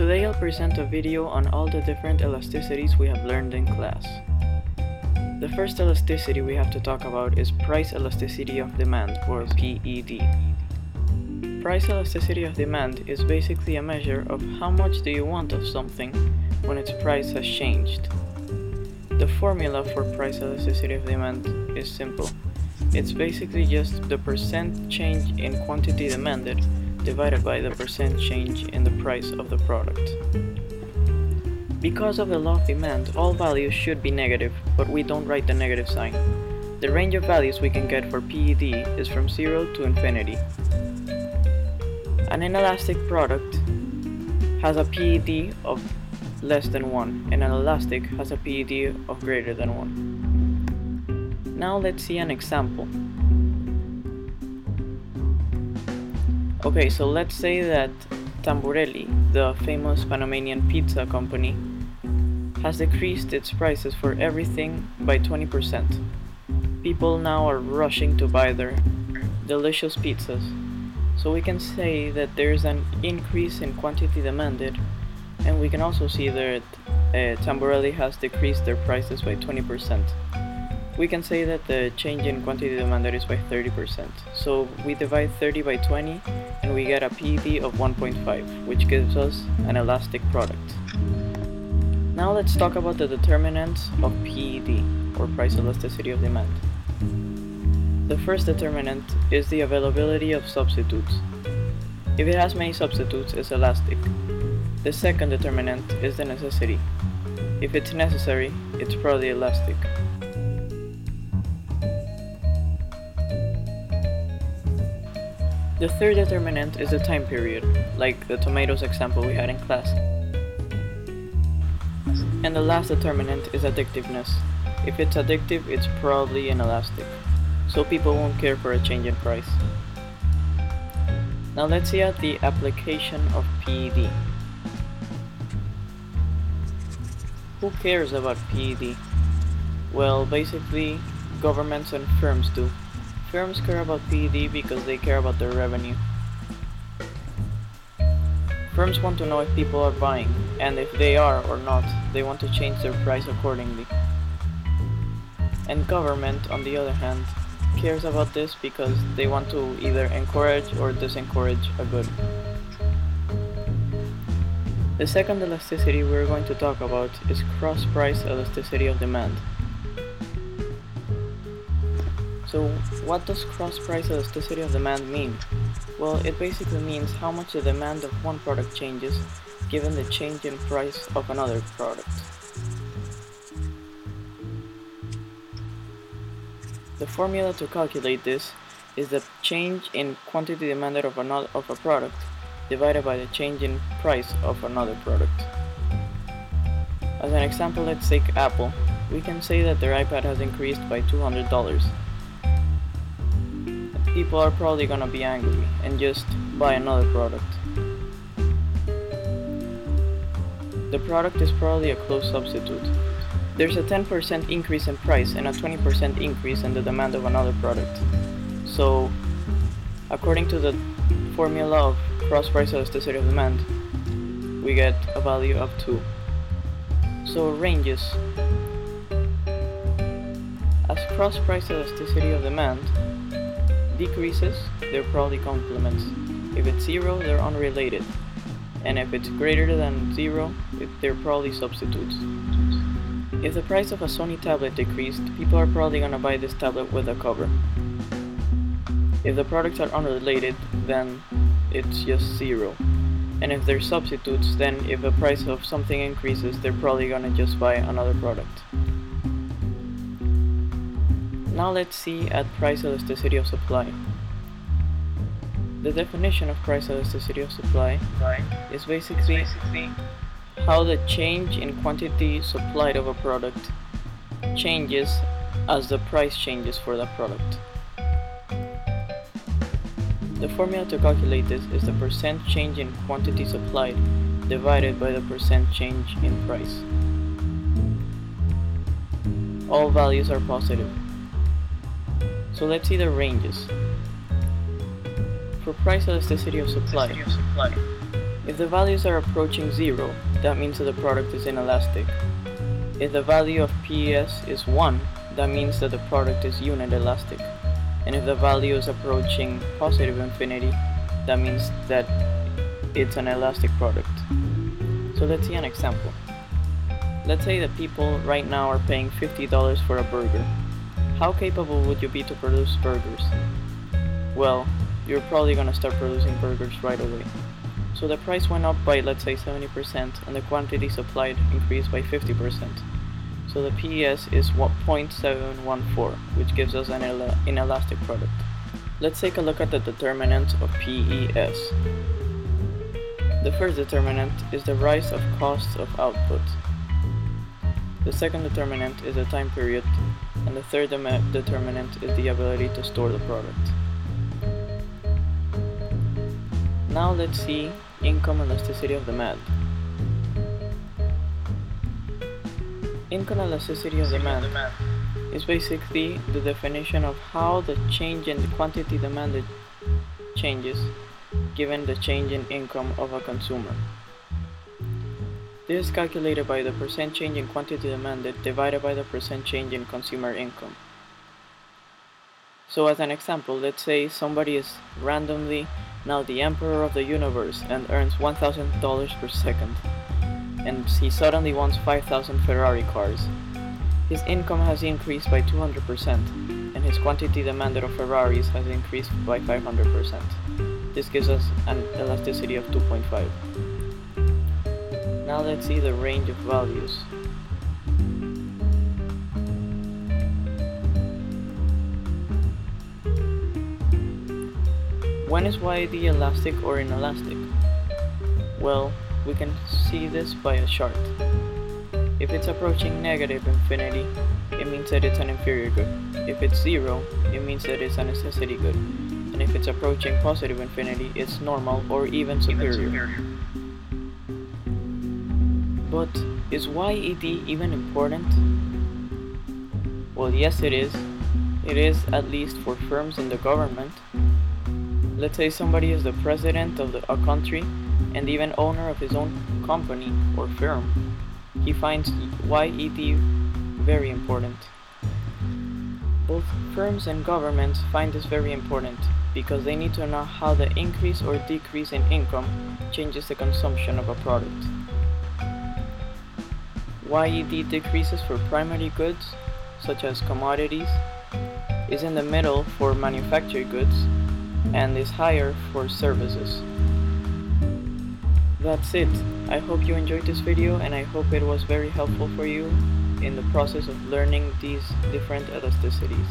Today I'll present a video on all the different elasticities we have learned in class. The first elasticity we have to talk about is price elasticity of demand, or PED. Price elasticity of demand is basically a measure of how much do you want of something when its price has changed. The formula for price elasticity of demand is simple. It's basically just the percent change in quantity demanded divided by the percent change in the price of the product. Because of the law of demand, all values should be negative, but we don't write the negative sign. The range of values we can get for PED is from 0 to infinity. An inelastic product has a PED of less than 1, and an elastic has a PED of greater than 1. Now let's see an example. Okay, so let's say that Tamburelli, the famous Panamanian pizza company, has decreased its prices for everything by 20%. People now are rushing to buy their delicious pizzas. So we can say that there's an increase in quantity demanded, and we can also see that Tamburelli has decreased their prices by 20%. We can say that the change in quantity demanded is by 30%. So we divide 30 by 20 and we get a PED of 1.5, which gives us an elastic product. Now let's talk about the determinants of PED, or price elasticity of demand. The first determinant is the availability of substitutes. If it has many substitutes, it's elastic. The second determinant is the necessity. If it's necessary, it's probably elastic. The third determinant is the time period, like the tomatoes example we had in class. And the last determinant is addictiveness. If it's addictive, it's probably inelastic, so people won't care for a change in price. Now let's see at the application of PED. Who cares about PED? Well, basically, governments and firms do. Firms care about PED because they care about their revenue. Firms want to know if people are buying, and if they are or not, they want to change their price accordingly. And government, on the other hand, cares about this because they want to either encourage or disencourage a good. The second elasticity we're going to talk about is cross-price elasticity of demand. So what does cross-price elasticity of demand mean? Well, it basically means how much the demand of one product changes given the change in price of another product. The formula to calculate this is the change in quantity demanded of a product divided by the change in price of another product. As an example, let's take Apple. We can say that their iPad has increased by $200. People are probably gonna be angry and just buy another product. The product is probably a close substitute. There's a 10% increase in price and a 20% increase in the demand of another product. So, according to the formula of cross-price elasticity of demand, we get a value of 2. So ranges. As cross-price elasticity of demand decreases, they're probably complements. If it's 0, they're unrelated. And if it's greater than 0, they're probably substitutes. If the price of a Sony tablet decreased, people are probably gonna buy this tablet with a cover. If the products are unrelated, then it's just 0. And if they're substitutes, then if the price of something increases, they're probably gonna just buy another product. Now let's see at price elasticity of supply. The definition of price elasticity of supply is basically how the change in quantity supplied of a product changes as the price changes for that product. The formula to calculate this is the percent change in quantity supplied divided by the percent change in price. All values are positive. So let's see the ranges. For price elasticity of supply, If the values are approaching 0, that means that the product is inelastic. If the value of PES is 1, that means that the product is unit elastic. And if the value is approaching positive infinity, that means that it's an elastic product. So let's see an example. Let's say that people right now are paying $50 for a burger. How capable would you be to produce burgers? Well, you're probably gonna start producing burgers right away. So the price went up by, let's say, 70%, and the quantity supplied increased by 50%. So the PES is 0.714, which gives us an inelastic product. Let's take a look at the determinant of PES. The first determinant is the rise of costs of output. The second determinant is the time period, and the third determinant is the ability to store the product. Now let's see income elasticity of demand. Income elasticity of demand is basically the definition of how the change in the quantity demanded changes given the change in income of a consumer. This is calculated by the percent change in quantity demanded divided by the percent change in consumer income. So as an example, let's say somebody is randomly now the emperor of the universe and earns $1,000 per second, and he suddenly wants 5,000 Ferrari cars. His income has increased by 200%, and his quantity demanded of Ferraris has increased by 500%. This gives us an elasticity of 2.5. Now let's see the range of values. When is YD elastic or inelastic? Well, we can see this by a chart. If it's approaching negative infinity, it means that it's an inferior good. If it's 0, it means that it's a necessity good. And if it's approaching positive infinity, it's normal or even superior. But is YED even important? Well, yes it is. It is, at least for firms in the government. Let's say somebody is the president of a country and even owner of his own company or firm. He finds YED very important. Both firms and governments find this very important because they need to know how the increase or decrease in income changes the consumption of a product. YED decreases for primary goods, such as commodities, is in the middle for manufactured goods, and is higher for services. That's it. I hope you enjoyed this video, and I hope it was very helpful for you in the process of learning these different elasticities.